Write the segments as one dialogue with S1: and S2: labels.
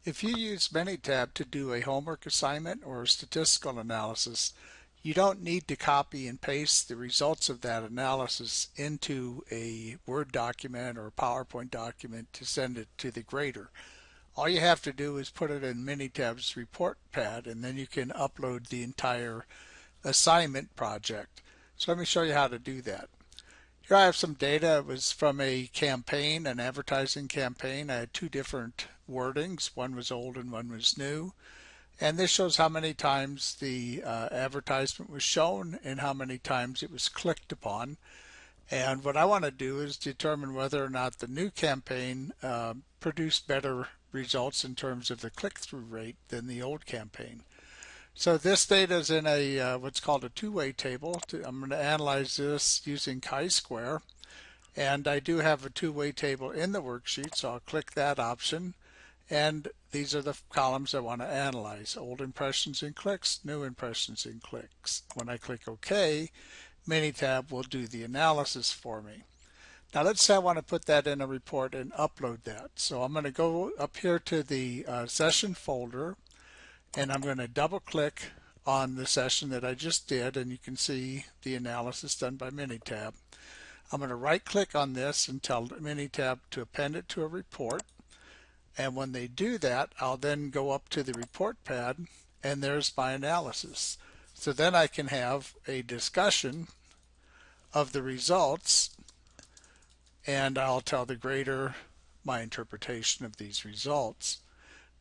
S1: If you use Minitab to do a homework assignment or a statistical analysis, you don't need to copy and paste the results of that analysis into a Word document or a PowerPoint document to send it to the grader. All you have to do is put it in Minitab's report pad, and then you can upload the entire assignment project. So let me show you how to do that. Here I have some data. It was from a campaign, an advertising campaign. I had two different wordings. One was old and one was new. And this shows how many times the advertisement was shown and how many times it was clicked upon. And what I want to do is determine whether or not the new campaign produced better results in terms of the click-through rate than the old campaign. So this data is in a what's called a two-way table. I'm going to analyze this using chi-square, and I do have a two-way table in the worksheet, so I'll click that option, and these are the columns I want to analyze: old impressions and clicks, new impressions and clicks. When I click OK, Minitab will do the analysis for me. Now let's say I want to put that in a report and upload that. So I'm going to go up here to the session folder, and I'm going to double click on the session that I just did, and you can see the analysis done by Minitab. I'm going to right click on this and tell Minitab to append it to a report, and when they do that, I'll then go up to the report pad, and there's my analysis. So then I can have a discussion of the results, and I'll tell the grader my interpretation of these results.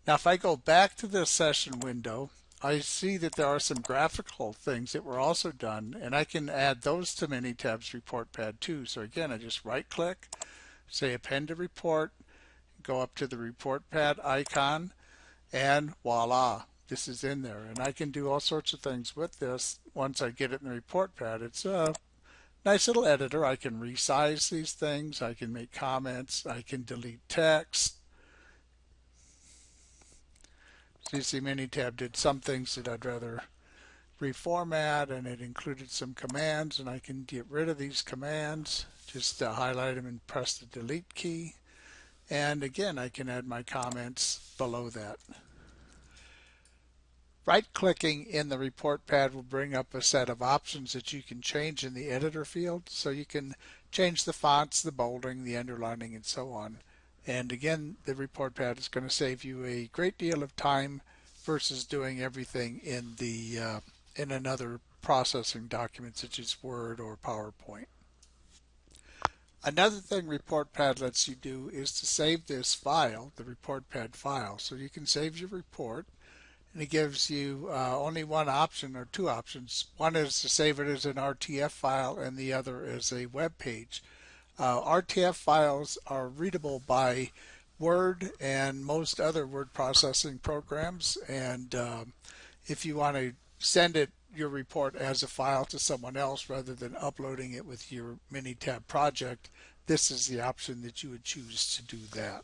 S1: Now if I go back to the session window, I see that there are some graphical things that were also done, and I can add those to Minitab's report pad too. So again, I just right click, say append to report, go up to the report pad icon, and voila, this is in there. And I can do all sorts of things with this once I get it in the report pad. It's a nice little editor. I can resize these things, I can make comments, I can delete text. So you see Minitab did some things that I'd rather reformat, and it included some commands, and I can get rid of these commands. Just highlight them and press the delete key. And again, I can add my comments below that. Right-clicking in the report pad will bring up a set of options that you can change in the editor field. So you can change the fonts, the bolding, the underlining, and so on. And again, the report pad is going to save you a great deal of time versus doing everything in another processing document such as Word or PowerPoint. Another thing report pad lets you do is to save this file, the report pad file. So you can save your report, and it gives you only one option or two options. One is to save it as an RTF file, and the other is a web page. RTF files are readable by Word and most other word processing programs, and if you want to send your report as a file to someone else rather than uploading it with your Minitab project, this is the option that you would choose to do that.